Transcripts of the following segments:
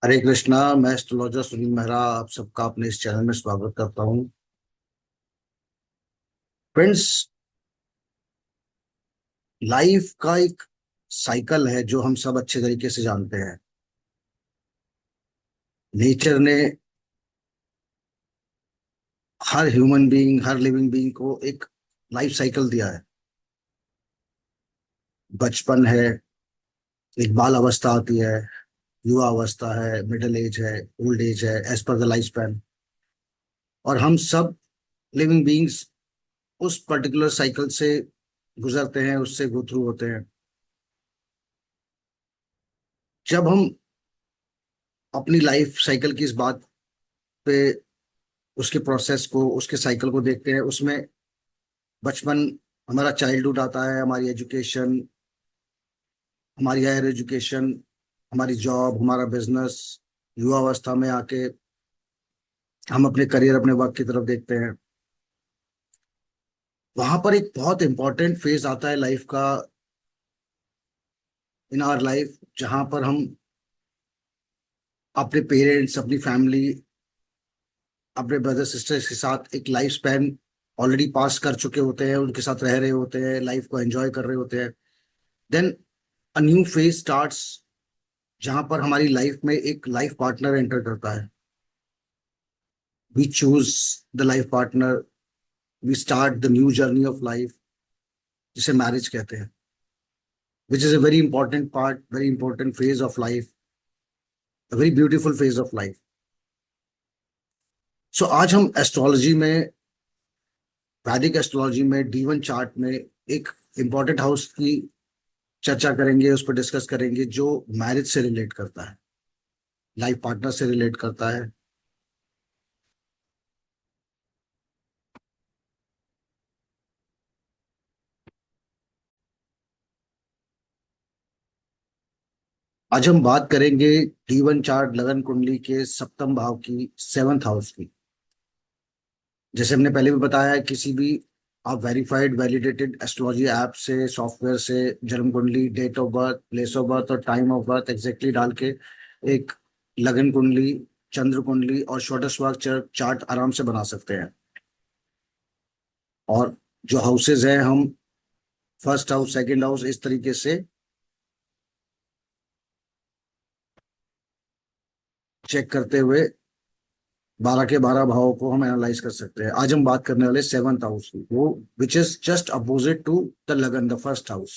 हरे कृष्णा। मैं एस्ट्रोलॉजर सुनील मेहरा आप सबका अपने इस चैनल में स्वागत करता हूँ। फ्रेंड्स, लाइफ का एक साइकिल है जो हम सब अच्छे तरीके से जानते हैं। नेचर ने हर ह्यूमन बीइंग, हर लिविंग बीइंग को एक लाइफ साइकिल दिया है। बचपन है, एक बाल अवस्था आती है, युवा अवस्था है, मिडिल एज है, ओल्ड एज है, as per the life span. और हम सब लिविंग बीइंग्स उस पर्टिकुलर साइकिल से गुजरते हैं, उससे गो थ्रू होते हैं। जब हम अपनी लाइफ साइकिल की इस बात पे, उसके प्रोसेस को, उसके साइकिल को देखते हैं, उसमें बचपन, हमारा चाइल्डहुड आता है, हमारी एजुकेशन, हमारी हायर एजुकेशन, हमारी जॉब, हमारा बिजनेस। युवा अवस्था में आके हम अपने करियर, अपने वर्क की तरफ देखते हैं। वहां पर एक बहुत इंपॉर्टेंट फेज आता है लाइफ का, इन आवर लाइफ, जहां पर हम अपने पेरेंट्स, अपनी फैमिली, अपने ब्रदर सिस्टर्स के साथ एक लाइफ स्पैन ऑलरेडी पास कर चुके होते हैं, उनके साथ रह रहे होते हैं, लाइफ को एंजॉय कर रहे होते हैं। Then a new phase starts, जहां पर हमारी लाइफ में एक लाइफ पार्टनर एंटर करता है। We choose the life partner, we start the new journey of life, जिसे मैरिज कहते हैं, which is a very important part, very important phase of life, a very beautiful phase of life. So आज हम astrology में, वैदिक astrology में, D1 chart में एक इंपॉर्टेंट हाउस की चर्चा करेंगे, उस पर डिस्कस करेंगे, जो मैरिज से रिलेट करता है, लाइफ पार्टनर से रिलेट करता है। आज हम बात करेंगे D1 चार्ट, लगन कुंडली के सप्तम भाव की, सेवंथ हाउस की। जैसे हमने पहले भी बताया है, किसी भी आप वेरीफाइड वैलिडेटेड एस्ट्रोलॉजी ऐप से, सॉफ्टवेयर से जन्म कुंडली, date of birth, place of birth और टाइम ऑफ बर्थ एग्जैक्टली डाल के एक लगन कुंडली, चंद्र कुंडली और षोडशवार चार्ट आराम से बना सकते हैं। और जो हाउसेज हैं, हम फर्स्ट हाउस, सेकंड हाउस, इस तरीके से चेक करते हुए 12 के 12 भावों को हम एनालाइज कर सकते हैं। आज हम बात करने वाले सेवंथ हाउस की, वो which is just opposite to the lagan, the first house.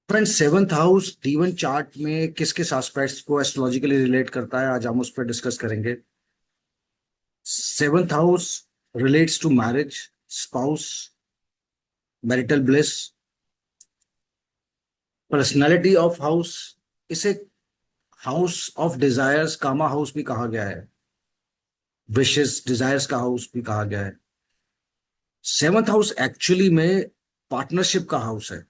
Friends, seventh house D1 chart में किस किस एस्पेक्ट्स को एस्ट्रोलॉजिकली रिलेट करता है, आज हम उस पर डिस्कस करेंगे। Seventh house relates to marriage, spouse, marital bliss, personality of house. इसे house of desires, kama house भी कहा गया है, विशेस, डिजायर्स का हाउस भी कहा गया है। सेवंथ हाउस एक्चुअली में पार्टनरशिप का हाउस है,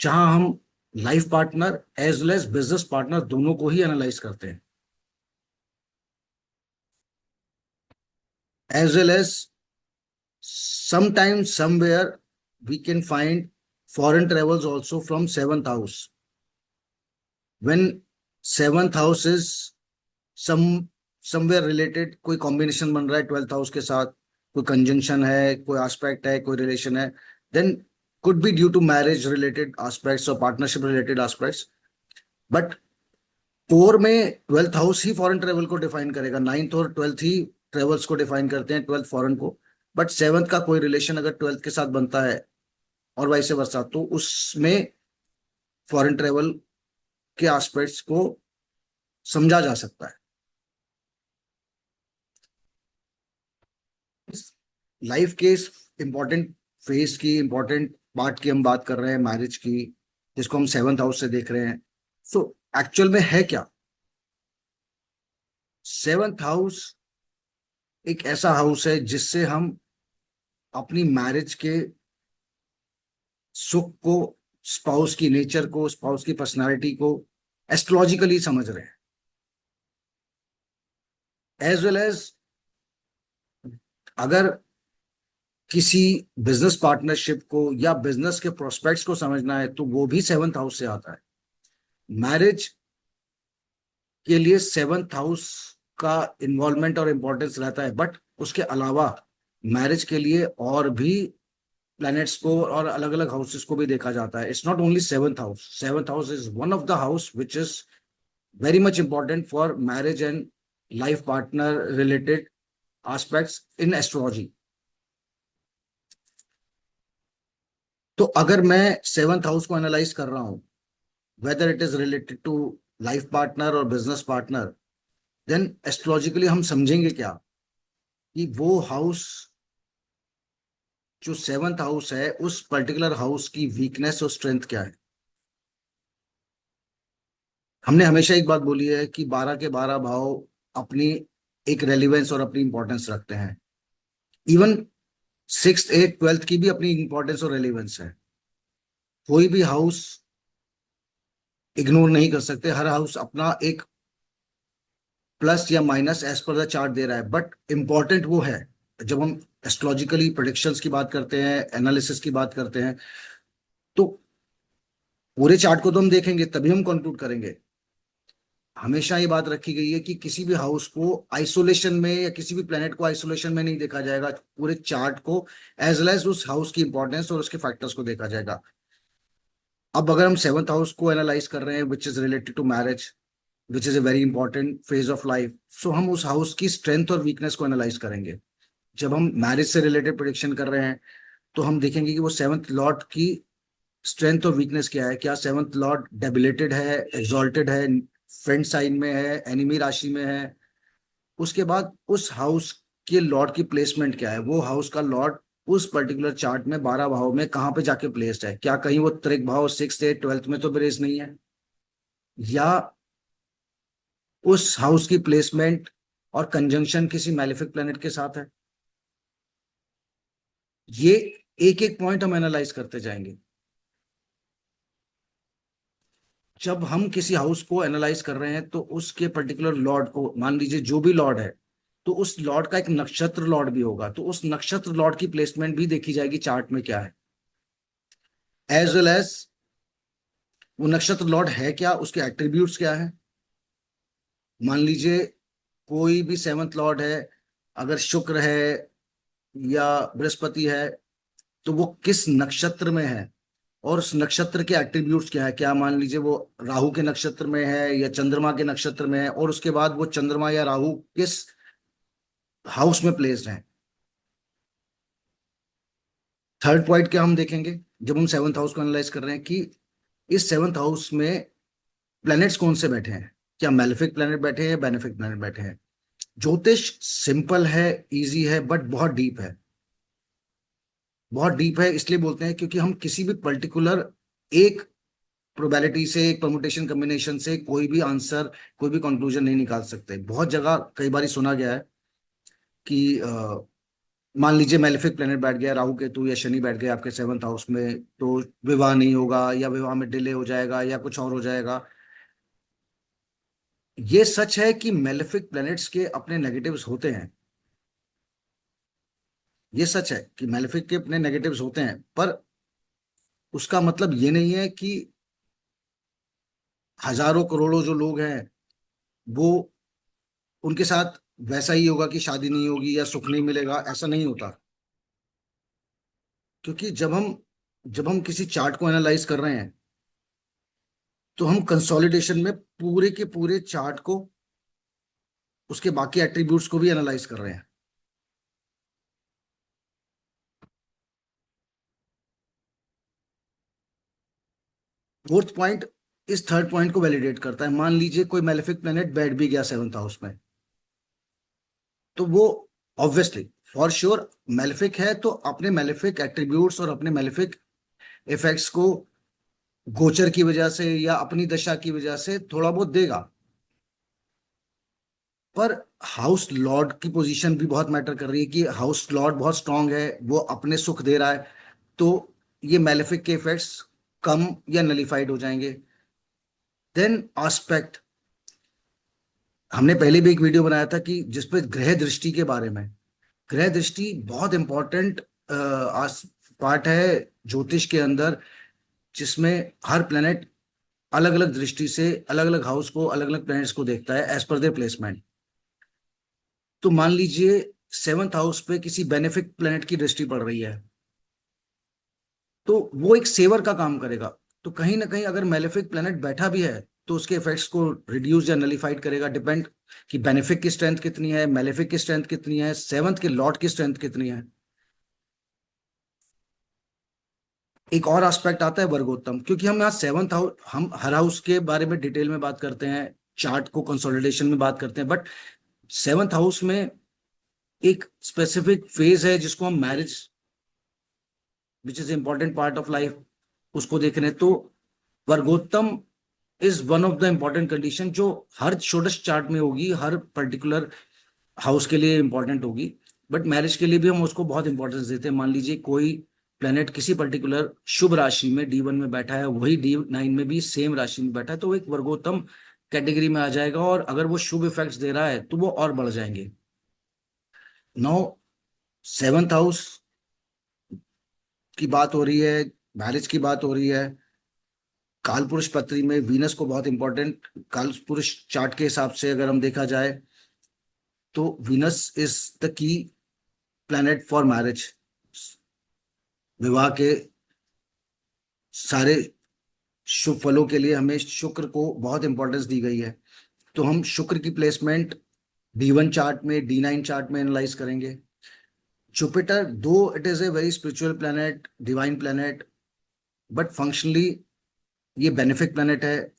जहां हम life partner as well as business partner दोनों को ही एनालाइज करते हैं, as well as sometimes somewhere we can find foreign travels also from seventh house. When seventh house is some somewhere related, कोई कॉम्बिनेशन बन रहा है ट्वेल्थ हाउस के साथ, कोई कंजंक्शन है, कोई एस्पेक्ट है, कोई रिलेशन है, then could be due to marriage related aspects or partnership related aspects. But core में ट्वेल्थ हाउस ही फॉरेन ट्रेवल को डिफाइन करेगा, नाइन्थ और ट्वेल्थ ही ट्रेवल्स को डिफाइन करते हैं, ट्वेल्थ फॉरेन को। बट सेवंथ का कोई रिलेशन अगर ट्वेल्थ के साथ बनता है और वैसे वर्षा, तो उसमें फॉरेन ट्रेवल के एस्पेक्ट्स को समझा जा सकता है। लाइफ के इस इंपॉर्टेंट फेज की, इंपॉर्टेंट पार्ट की हम बात कर रहे हैं, मैरिज की, जिसको हम सेवंथ हाउस से देख रहे हैं। सो एक्चुअल में है क्या? सेवंथ हाउस एक ऐसा हाउस है जिससे हम अपनी मैरिज के सुख को, स्पाउस की नेचर को, स्पाउस की पर्सनालिटी को एस्ट्रोलॉजिकली समझ रहे हैं, एज वेल एज अगर किसी बिजनेस पार्टनरशिप को या बिजनेस के प्रोस्पेक्ट्स को समझना है तो वो भी सेवंथ हाउस से आता है। मैरिज के लिए सेवंथ हाउस का इन्वॉल्वमेंट और इम्पोर्टेंस रहता है, बट उसके अलावा मैरिज के लिए और भी प्लैनेट्स को और अलग अलग हाउसेस को भी देखा जाता है। It's not only seventh house. Seventh house is one of the house which is very much important for marriage and life partner related aspects in astrology। तो अगर मैं सेवंथ हाउस को एनालाइज कर रहा हूं, whether it is related to life partner और business partner, then astrologically हम समझेंगे क्या कि वो हाउस, जो सेवंथ हाउस है, उस पर्टिकुलर हाउस की वीकनेस और स्ट्रेंथ क्या है। हमने हमेशा एक बात बोली है कि 12 के 12 भाव अपनी एक रेलिवेंस और अपनी इंपॉर्टेंस रखते हैं। इवन सिक्स एट ट्वेल्थ की भी अपनी इंपॉर्टेंस और रेलिवेंस है। कोई भी हाउस इग्नोर नहीं कर सकते। हर हाउस अपना एक प्लस या minus as per the chart दे रहा है, बट इंपॉर्टेंट वो है। जब हम एस्ट्रोलॉजिकली प्रोडिक्शंस की बात करते हैं, एनालिसिस की बात करते हैं, तो पूरे चार्ट को तो हम देखेंगे तभी हम कंक्लूड करेंगे। हमेशा ये बात रखी गई है कि किसी भी हाउस को आइसोलेशन में या किसी भी प्लेनेट को आइसोलेशन में नहीं देखा जाएगा। पूरे चार्ट को एज वेल एज उस हाउस की इंपॉर्टेंस और उसके फैक्टर्स को देखा जाएगा। अब अगर हम सेवंथ हाउस को एनालाइज कर रहे हैं which is related to marriage, which is a very important phase of life, so हम उस हाउस की स्ट्रेंथ और वीकनेस को एनालाइज करेंगे। जब हम मैरिज से रिलेटेड प्रोडिक्शन कर रहे हैं तो हम देखेंगे कि वो सेवंथ लॉर्ड की स्ट्रेंथ और वीकनेस क्या है। क्या सेवंथ लॉर्ड डेबिलेटेड है, एग्जॉल्टेड है, फ्रेंड साइन में है, एनिमी राशि में है। उसके बाद उस हाउस के लॉर्ड की प्लेसमेंट क्या है। वो हाउस का लॉर्ड उस पर्टिकुलर चार्ट में 12 भाव में कहाँ पे जाके प्लेस्ड है। क्या कहीं वो त्रिक भाव सिक्स एट ट्वेल्थ में तो प्लेस नहीं है, या उस हाउस की प्लेसमेंट और कंजंक्शन किसी मैलेफिक प्लेनेट के साथ है। ये एक एक पॉइंट हम एनालाइज करते जाएंगे। जब हम किसी हाउस को एनालाइज कर रहे हैं तो उसके पर्टिकुलर लॉर्ड को, मान लीजिए जो भी लॉर्ड है, तो उस लॉर्ड का एक नक्षत्र लॉर्ड भी होगा, तो उस नक्षत्र लॉर्ड की प्लेसमेंट भी देखी जाएगी चार्ट में क्या है। एज वेल एज वो नक्षत्र लॉर्ड है क्या, उसके एट्रीब्यूट्स क्या है। मान लीजिए कोई भी सेवंथ लॉर्ड है, अगर शुक्र है या बृहस्पति है, तो वो किस नक्षत्र में है और उस नक्षत्र के एट्रीब्यूट्स क्या है। क्या मान लीजिए वो राहु के नक्षत्र में है या चंद्रमा के नक्षत्र में है, और उसके बाद वो चंद्रमा या राहु किस हाउस में प्लेस्ड है। थर्ड पॉइंट क्या हम देखेंगे जब हम सेवंथ हाउस को एनालाइज कर रहे हैं, कि इस सेवंथ हाउस में प्लैनेट्स कौन से बैठे हैं। क्या मैलेफिक प्लैनेट बैठे हैं या बेनिफिक प्लैनेट बैठे हैं। ज्योतिष सिंपल है, इजी है, बट बहुत डीप है। बहुत डीप है इसलिए बोलते हैं क्योंकि हम किसी भी पर्टिकुलर एक प्रोबेबिलिटी से, एक परमुटेशन कॉम्बिनेशन से कोई भी आंसर, कोई भी कंक्लूजन नहीं निकाल सकते। बहुत जगह कई बार सुना गया है कि मान लीजिए मेलेफिक प्लेनेट बैठ गया, राहु केतु या शनि बैठ गया आपके सेवंथ हाउस में, तो विवाह नहीं होगा या विवाह में डिले हो जाएगा या कुछ और हो जाएगा। ये सच है कि मेलेफिक प्लैनेट्स के अपने नेगेटिव्स होते हैं। ये सच है कि मेलेफिक के अपने नेगेटिव्स होते हैं, पर उसका मतलब ये नहीं है कि हजारों करोड़ों जो लोग हैं वो, उनके साथ वैसा ही होगा कि शादी नहीं होगी या सुख नहीं मिलेगा। ऐसा नहीं होता। क्योंकि जब हम किसी चार्ट को एनालाइज कर रहे हैं तो हम कंसोलिडेशन में पूरे के पूरे चार्ट को, उसके बाकी एट्रीब्यूट्स को भी एनालाइज कर रहे हैं। फोर्थ पॉइंट इस थर्ड पॉइंट को वैलिडेट करता है। मान लीजिए कोई मेलेफिक प्लेनेट बैठ भी गया सेवंथ हाउस में, तो वो ऑब्वियसली फॉर श्योर मेलेफिक है, तो अपने मेलेफिक एट्रीब्यूट्स और अपने मेलेफिक इफेक्ट्स को गोचर की वजह से या अपनी दशा की वजह से थोड़ा बहुत देगा। पर हाउस लॉर्ड की पोजीशन भी बहुत मैटर कर रही है कि हाउस लॉर्ड बहुत स्ट्रांग है, वो अपने सुख दे रहा है, तो ये मेलेफिक के इफेक्ट्स कम या नलिफाइड हो जाएंगे। देन आस्पेक्ट, हमने पहले भी एक वीडियो बनाया था कि जिसपे ग्रह दृष्टि के बारे में। ग्रह दृष्टि बहुत इंपॉर्टेंट आस पार्ट है ज्योतिष के अंदर, जिसमें हर प्लेनेट अलग अलग दृष्टि से अलग अलग हाउस को, अलग अलग प्लैनेट्स को देखता है एज पर देयर प्लेसमेंट। तो मान लीजिए सेवंथ हाउस पे किसी बेनिफिक प्लैनेट की दृष्टि पड़ रही है, तो वो एक सेवर का काम करेगा। तो कहीं ना कहीं अगर मेलेफिक प्लैनेट बैठा भी है तो उसके इफेक्ट्स को रिड्यूस या नलीफाइड करेगा, डिपेंड कि बेनिफिक की स्ट्रेंथ कितनी है, मेलेफिक की स्ट्रेंथ कितनी है, सेवंथ के लॉर्ड की स्ट्रेंथ कितनी है। एक और एस्पेक्ट आता है वर्गोत्तम, क्योंकि हम यहाँ सेवंथ हाउस, हम हर हाउस के बारे में डिटेल में बात करते हैं, चार्ट को कंसोलिडेशन में बात करते हैं, बट सेवंथ हाउस में एक स्पेसिफिक फेज है जिसको हम marriage, which is important part of life, उसको देख रहे हैं। तो vargottam is one of the important condition जो हर षोडश चार्ट में होगी, हर पर्टिकुलर हाउस के लिए इंपॉर्टेंट होगी। बट मैरिज के लिए भी हम उसको बहुत इंपॉर्टेंस देते हैं। मान लीजिए कोई प्लेनेट किसी पर्टिकुलर शुभ राशि में D1 में बैठा है, वही D9 में भी सेम राशि में बैठा है, तो वो एक वर्गोत्तम कैटेगरी में आ जाएगा, और अगर वो शुभ इफेक्ट्स दे रहा है तो वो और बढ़ जाएंगे। नौ सेवंथ हाउस की बात हो रही है, मैरिज की बात हो रही है, काल पुरुष पत्री में वीनस को बहुत इंपॉर्टेंट, काल पुरुष चार्ट के हिसाब से अगर हम देखा जाए तो Venus is the key planet for marriage. विवाह के सारे शुभ फलों के लिए हमें शुक्र को बहुत इंपॉर्टेंस दी गई है। तो हम शुक्र की प्लेसमेंट D1 चार्ट में, D9 चार्ट में एनालाइज करेंगे। जुपिटर, दो it is a very spiritual planet, divine planet, but functionally ये बेनिफिक प्लैनेट है।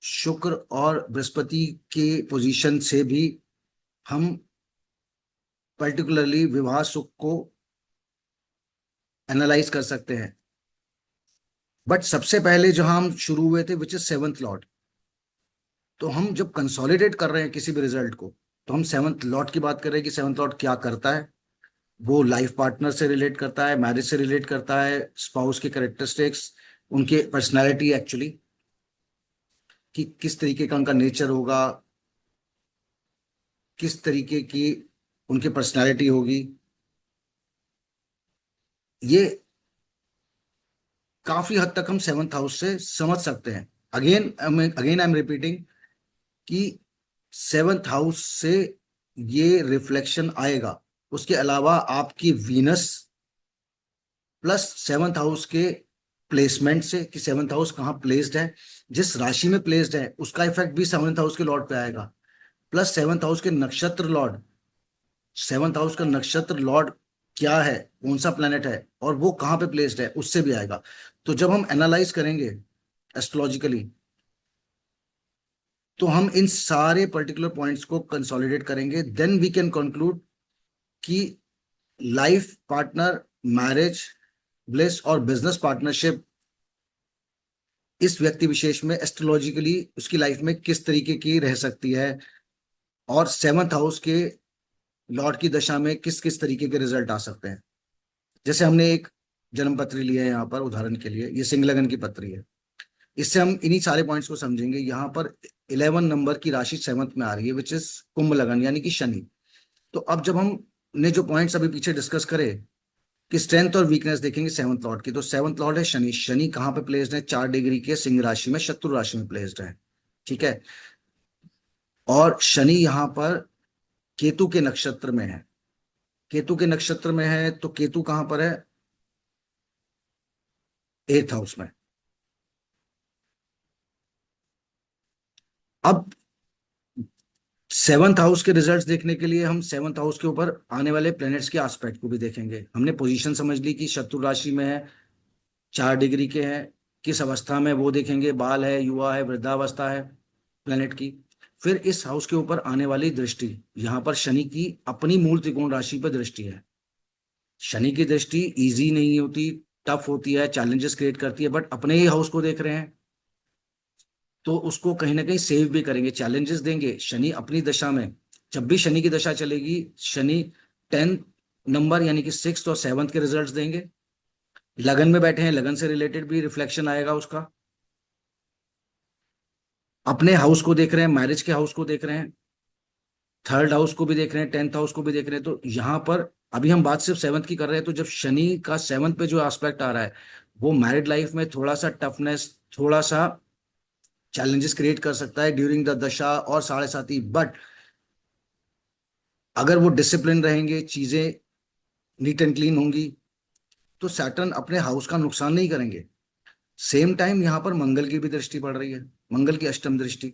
शुक्र और बृहस्पति के पोजीशन से भी हम पर्टिकुलरली विवाह सुख को एनालाइज कर सकते हैं। बट सबसे पहले जहां हम शुरू हुए थे, विच इज सेवंथ लॉर्ड, तो हम जब कंसोलिडेट कर रहे हैं किसी भी रिजल्ट को, तो हम सेवंथ लॉर्ड की बात कर रहे हैं कि सेवंथ लॉर्ड क्या करता है। वो लाइफ पार्टनर से रिलेट करता है, मैरिज से रिलेट करता है, स्पाउस के कैरेक्टरिस्टिक्स, उनके पर्सनैलिटी एक्चुअली, कि किस तरीके का उनका नेचर होगा, किस तरीके की उनकी पर्सनैलिटी होगी। ये काफी हद तक हम सेवंथ हाउस से समझ सकते हैं। अगेन आई एम रिपीटिंग कि सेवंथ हाउस से ये रिफ्लेक्शन आएगा। उसके अलावा आपकी वीनस प्लस सेवंथ हाउस के प्लेसमेंट से, कि सेवंथ हाउस कहाँ प्लेस्ड है, जिस राशि में प्लेस्ड है उसका इफेक्ट भी सेवंथ हाउस के लॉर्ड पे आएगा, प्लस सेवंथ हाउस के नक्षत्र लॉर्ड, सेवंथ हाउस का नक्षत्र लॉर्ड क्या है, कौन सा प्लेनेट है, और वो कहाँ पे प्लेस्ड है, उससे भी आएगा। तो जब हम एनालाइज करेंगे एस्ट्रोलॉजिकली, तो हम इन सारे पर्टिकुलर पॉइंट्स को कंसोलिडेट करेंगे, देन वी कैन कंक्लूड कि लाइफ पार्टनर, मैरिज ब्लिस और बिजनेस पार्टनरशिप इस व्यक्ति विशेष में एस्ट्रोलॉजिकली उसकी लाइफ में किस तरीके की रह सकती है, और सेवंथ हाउस के लॉर्ड की दशा में किस किस तरीके के रिजल्ट आ सकते हैं। जैसे हमने एक जन्म पत्री लिया है यहाँ पर उदाहरण के लिए, ये सिंह लगन की पत्री है, इससे हम इन्हीं सारे पॉइंट्स को समझेंगे। यहाँ पर 11 नंबर की राशि सेवंथ में आ रही है, विच इज कुंभ लगन यानी कि शनि। तो अब जब हमने जो पॉइंट्स अभी पीछे डिस्कस करे कि स्ट्रेंथ और वीकनेस देखेंगे सेवंथ लॉर्ड की, तो सेवंथ लॉर्ड है शनि। शनि कहाँ पे प्लेस्ड है? 4 डिग्री के सिंह राशि में, शत्रु राशि में प्लेस्ड है। ठीक है। और शनि यहाँ पर केतु के नक्षत्र में है। केतु के नक्षत्र में है तो केतु कहाँ पर है? 8th हाउस में। अब सेवंथ हाउस के रिजल्ट्स देखने के लिए हम सेवंथ हाउस के ऊपर आने वाले प्लैनेट्स के एस्पेक्ट को भी देखेंगे। हमने पोजीशन समझ ली कि शत्रु राशि में है, 4 डिग्री के हैं, किस अवस्था में वो देखेंगे, बाल है, युवा है, वृद्धावस्था है प्लेनेट की। फिर इस हाउस के ऊपर आने वाली दृष्टि, यहाँ पर शनि की अपनी मूल त्रिकोण राशि पर दृष्टि है। शनि की दृष्टि इजी नहीं होती, टफ होती है, चैलेंजेस क्रिएट करती है, बट अपने ही हाउस को देख रहे हैं तो उसको कहीं ना कहीं सेव भी करेंगे, चैलेंजेस देंगे। शनि अपनी दशा में, जब भी शनि की दशा चलेगी, शनि 10th नंबर यानी कि 6th और 7th के रिजल्ट्स देंगे। लगन में बैठे हैं, लगन से रिलेटेड भी रिफ्लेक्शन आएगा उसका। अपने हाउस को देख रहे हैं, मैरिज के हाउस को देख रहे हैं, 3rd हाउस को भी देख रहे हैं, 10th हाउस को भी देख रहे हैं, तो यहाँ पर अभी हम बात सिर्फ सेवंथ की कर रहे हैं, तो जब शनि का सेवंथ पे जो एस्पेक्ट आ रहा है, वो मैरिड लाइफ में थोड़ा सा टफनेस, थोड़ा सा चैलेंजेस क्रिएट कर सकता है ड्यूरिंग द दशा और साढ़े साथी। बट अगर वो डिसिप्लिन रहेंगे, चीजें नीट एंड क्लीन होंगी, तो सैटर्न अपने हाउस का नुकसान नहीं करेंगे। सेम टाइम यहाँ पर मंगल की भी दृष्टि पड़ रही है, मंगल की अष्टम दृष्टि।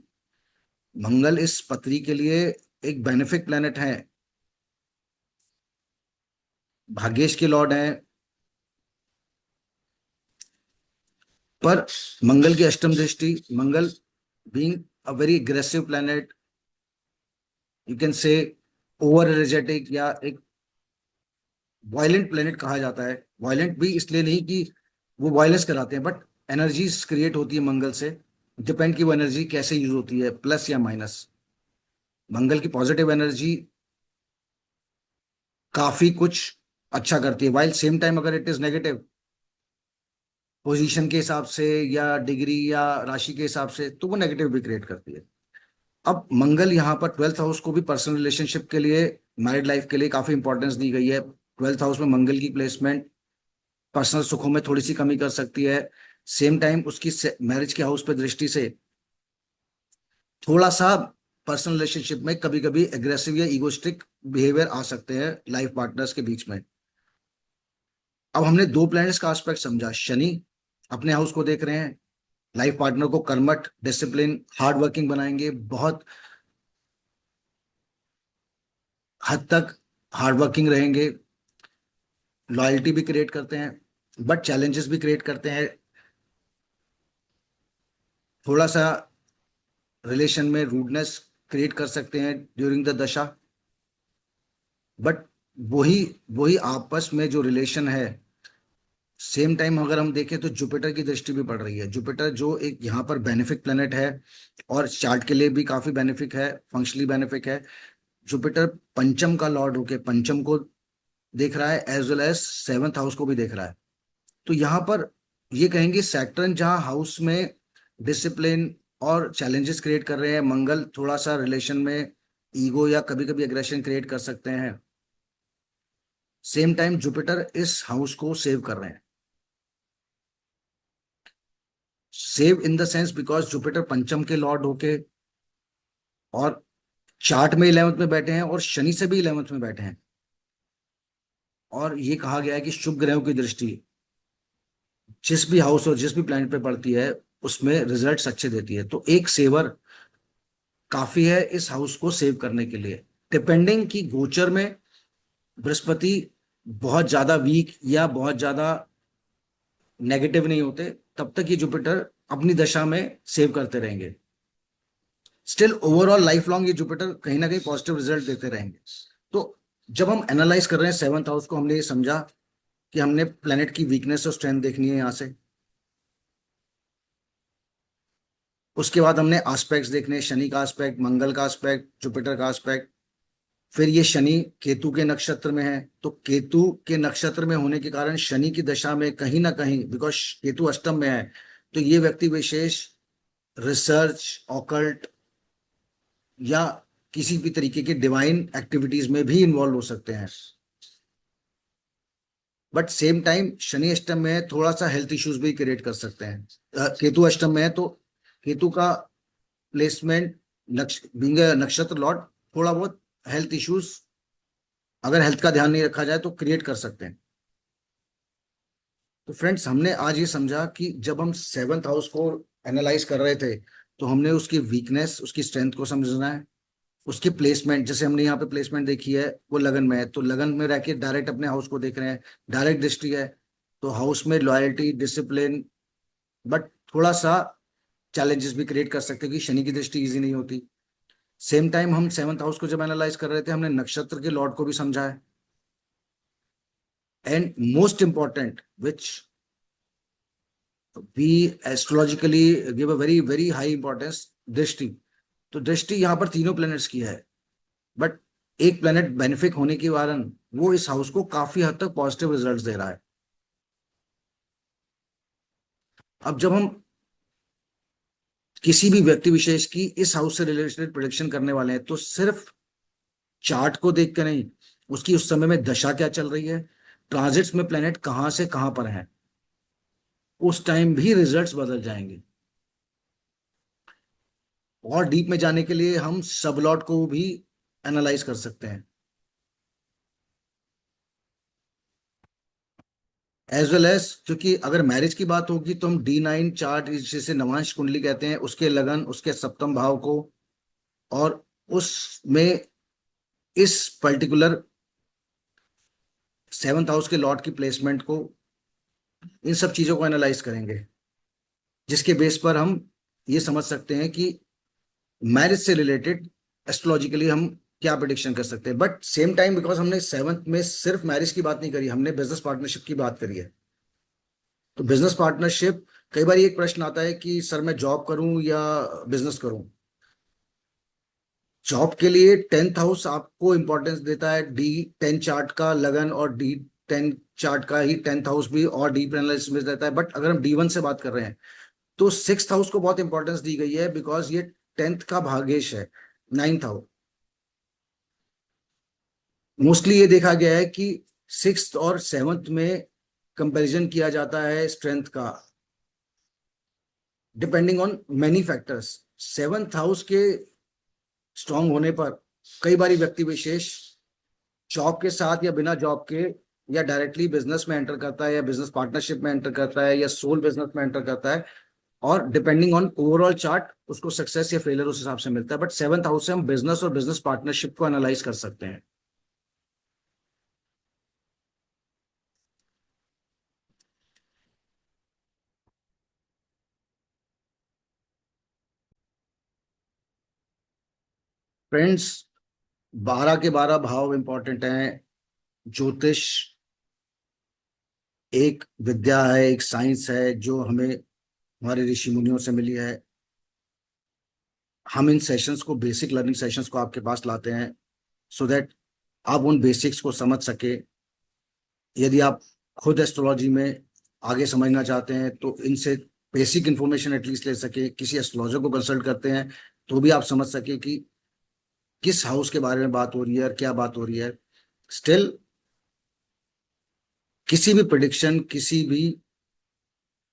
मंगल इस पत्री के लिए एक बेनिफिक प्लेनेट है, भाग्येश के लॉर्ड हैं, पर मंगल की अष्टम दृष्टि, Mangal being a very aggressive planet, you can say over energetic, या एक वायलेंट प्लेनेट कहा जाता है। वायलेंट भी इसलिए नहीं कि वो वायलेंस कराते हैं, बट एनर्जीज क्रिएट होती है मंगल से, डिपेंड की वो एनर्जी कैसे यूज होती है, प्लस या माइनस। मंगल की पॉजिटिव एनर्जी काफी कुछ अच्छा करती है, वाइल सेम टाइम अगर इट इज नेगेटिव पोजीशन के हिसाब से या डिग्री या राशि के हिसाब से, तो वो नेगेटिव भी क्रिएट करती है। अब मंगल यहाँ पर ट्वेल्थ हाउस को भी पर्सनल रिलेशनशिप के लिए, मैरिड लाइफ के लिए काफी इंपॉर्टेंस दी गई है। ट्वेल्थ हाउस में मंगल की प्लेसमेंट पर्सनल सुखों में थोड़ी सी कमी कर सकती है। सेम टाइम उसकी मैरिज के हाउस पे दृष्टि से थोड़ा सा पर्सनल रिलेशनशिप में कभी कभी एग्रेसिव या इगोस्टिक बिहेवियर आ सकते हैं लाइफ पार्टनर्स के बीच में। अब हमने दो प्लैनेट्स का एस्पेक्ट समझा, शनि अपने हाउस को देख रहे हैं, लाइफ पार्टनर को कर्मठ, डिसिप्लिन, हार्ड वर्किंग बनाएंगे, बहुत हद तक हार्ड वर्किंग रहेंगे, लॉयल्टी भी क्रिएट करते हैं, बट चैलेंजेस भी क्रिएट करते हैं। थोड़ा सा रिलेशन में रूडनेस क्रिएट कर सकते हैं ड्यूरिंग द दशा। बट वही वही आपस में जो रिलेशन है, सेम टाइम अगर हम देखें तो जुपिटर की दृष्टि भी पड़ रही है। जुपिटर जो एक यहाँ पर बेनिफिक प्लेनेट है, और चार्ट के लिए भी काफी बेनिफिक है, फंक्शनली बेनिफिक है। जुपिटर पंचम का लॉर्ड होके पंचम को देख रहा है, as well as seventh house को भी देख रहा है। तो यहाँ पर ये कहेंगे सैटर्न जहाँ हाउस में डिसिप्लिन और चैलेंजेस क्रिएट कर रहे हैं, मंगल थोड़ा सा रिलेशन में ईगो या कभी कभी एग्रेशन क्रिएट कर सकते हैं। सेम टाइम जुपिटर इस हाउस को सेव कर रहे हैं, save in the sense because Jupiter पंचम के लॉर्ड होके और चार्ट में इलेवेंथ में बैठे हैं, और शनि से भी इलेवेंथ में बैठे हैं। और ये कहा गया है कि शुभ ग्रहों की दृष्टि जिस भी हाउस और जिस भी प्लैनेट पे पड़ती है, उसमें रिजल्ट्स अच्छे देती है। तो एक सेवर काफी है इस हाउस को सेव करने के लिए। डिपेंडिंग की गोचर में बृहस्पति बहुत ज्यादा वीक या बहुत ज्यादा नेगेटिव नहीं होते, तब तक ये जुपिटर अपनी दशा में सेव करते रहेंगे। स्टिल ओवरऑल लाइफ लॉन्ग ये जुपिटर कहीं ना कहीं पॉजिटिव रिजल्ट देते रहेंगे। तो जब हम एनालाइज कर रहे हैं सेवंथ हाउस को, हमने ये समझा कि हमने प्लेनेट की वीकनेस और स्ट्रेंथ देखनी है यहाँ से। उसके बाद हमने एस्पेक्ट्स देखने हैं, शनि का एस्पेक्ट, मंगल का एस्पेक्ट, जुपिटर का एस्पेक्ट। फिर ये शनि केतु के नक्षत्र में है, तो केतु के नक्षत्र में होने के कारण शनि की दशा में कहीं ना कहीं, बिकॉज केतु अष्टम में है, तो ये व्यक्ति विशेष रिसर्च, ऑकल्ट या किसी भी तरीके के डिवाइन एक्टिविटीज में भी इन्वॉल्व हो सकते हैं। बट सेम टाइम शनि अष्टम में है, थोड़ा सा हेल्थ इश्यूज भी क्रिएट कर सकते हैं। केतु अष्टम में है, तो केतु का प्लेसमेंट बीइंग नक्षत्र लॉर्ड, थोड़ा बहुत हेल्थ इश्यूज अगर हेल्थ का ध्यान नहीं रखा जाए तो क्रिएट कर सकते हैं। तो फ्रेंड्स, हमने आज ये समझा कि जब हम सेवंथ हाउस को एनालाइज कर रहे थे, तो हमने उसकी वीकनेस, उसकी स्ट्रेंथ को समझना है। उसकी प्लेसमेंट, जैसे हमने यहाँ पे प्लेसमेंट देखी है, वो लगन में है, तो लगन में रह के डायरेक्ट अपने हाउस को देख रहे हैं, डायरेक्ट दृष्टि है, तो हाउस में लॉयल्टी, डिसिप्लिन, बट थोड़ा सा चैलेंजेस भी क्रिएट कर सकते हैं कि शनि की दृष्टि इजी नहीं होती। सेम टाइम हम सेवंथ हाउस को जब एनालाइज कर रहे थे, हमने नक्षत्र के लॉर्ड को भी समझा है। And most important which we astrologically give a very very high importance, दृष्टि। तो दृष्टि यहाँ पर तीनों प्लैनेट्स की है, बट एक प्लैनेट बेनिफिक होने के कारण वो इस हाउस को काफी हद तक पॉजिटिव रिजल्ट्स दे रहा है। अब जब हम किसी भी व्यक्ति विशेष की इस हाउस से रिलेटेड प्रोडिक्शन करने वाले हैं, तो सिर्फ चार्ट को देख के नहीं, उसकी उस समय में दशा क्या चल रही है, ट्रांजिट्स में प्लेनेट कहाँ से कहाँ पर है, उस टाइम भी रिजल्ट्स बदल जाएंगे। और डीप में जाने के लिए हम सबलॉट को भी एनालाइज कर सकते हैं, एज वेल एज, क्योंकि अगर मैरिज की बात होगी तो हम D9 चार्ट, जिसे नवांश कुंडली कहते हैं, उसके लगन, उसके सप्तम भाव को, और उसमें इस पर्टिकुलर सेवंथ हाउस के लॉर्ड की प्लेसमेंट को, इन सब चीजों को एनालाइज करेंगे, जिसके बेस पर हम ये समझ सकते हैं कि मैरिज से रिलेटेड एस्ट्रोलॉजिकली हम क्या प्रिडिक्शन कर सकते हैं। बट सेम टाइम, बिकॉज हमने सेवंथ में सिर्फ मैरिज की बात नहीं करी, हमने बिजनेस पार्टनरशिप की बात करी है। तो बिजनेस पार्टनरशिप, कई बार एक प्रश्न आता है कि सर मैं जॉब करूं या बिजनेस करूं। जॉब के लिए 10th हाउस आपको इंपॉर्टेंस देता है, D10 चार्ट का लगन, और D10 चार्ट का ही 10th हाउस भी और डीप एनालिसिस में देता है। बट अगर हम D1 से बात कर रहे हैं तो 6th हाउस को बहुत इंपॉर्टेंस दी गई है, बिकॉज ये 10th का भागेश है, 9th हाउस। मोस्टली ये देखा गया है कि 6th और 7th में कंपैरिजन किया जाता है स्ट्रेंथ का, depending on many factors. 7th house के स्ट्रांग होने पर कई बार व्यक्ति विशेष जॉब के साथ या बिना जॉब के, या डायरेक्टली बिजनेस में एंटर करता है, या बिजनेस पार्टनरशिप में एंटर करता है, या सोल बिजनेस में एंटर करता है, और डिपेंडिंग ऑन ओवरऑल चार्ट उसको सक्सेस या फेलियर उस हिसाब से मिलता है। बट 7th हाउस से हम बिजनेस और बिजनेस पार्टनरशिप को एनालाइज कर सकते हैं। फ्रेंड्स, 12 के 12 भाव इंपॉर्टेंट हैं। ज्योतिष एक विद्या है, एक साइंस है, जो हमें हमारे ऋषि मुनियों से मिली है। हम इन सेशंस को, बेसिक लर्निंग सेशंस को आपके पास लाते हैं, सो दैट आप उन बेसिक्स को समझ सके। यदि आप खुद एस्ट्रोलॉजी में आगे समझना चाहते हैं तो इनसे बेसिक इंफॉर्मेशन एटलीस्ट ले सके, किसी एस्ट्रोलॉजर को कंसल्ट करते हैं तो भी आप समझ सके कि किस हाउस के बारे में बात हो रही है और क्या बात हो रही है। स्टिल, किसी भी प्रिडिक्शन, किसी भी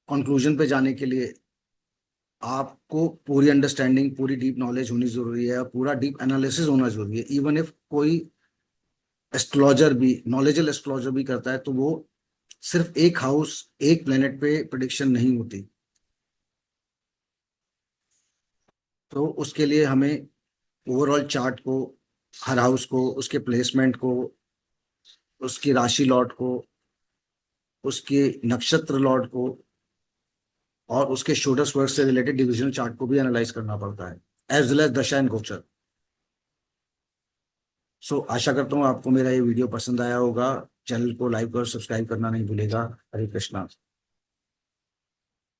कंक्लूजन पे जाने के लिए आपको पूरी अंडरस्टैंडिंग, पूरी डीप नॉलेज होनी जरूरी है, और पूरा डीप एनालिसिस होना जरूरी है। इवन इफ कोई एस्ट्रोलॉजर भी, नॉलेजेबल एस्ट्रोलॉजर भी करता है, तो वो सिर्फ एक हाउस, एक प्लेनेट पे प्रिडिक्शन नहीं होती। तो उसके लिए हमें ओवरऑल चार्ट को, हर हाउस को, उसके प्लेसमेंट को, उसकी राशि लॉट को, उसके नक्षत्र लॉट को, और उसके षोडश वर्ष से रिलेटेड डिविजनल चार्ट को भी एनालाइज करना पड़ता है, एज वेल एज दशा एंड गोचर। सो आशा करता हूँ आपको मेरा ये वीडियो पसंद आया होगा। चैनल को लाइक और सब्सक्राइब करना नहीं भूलेगा। हरे कृष्णा।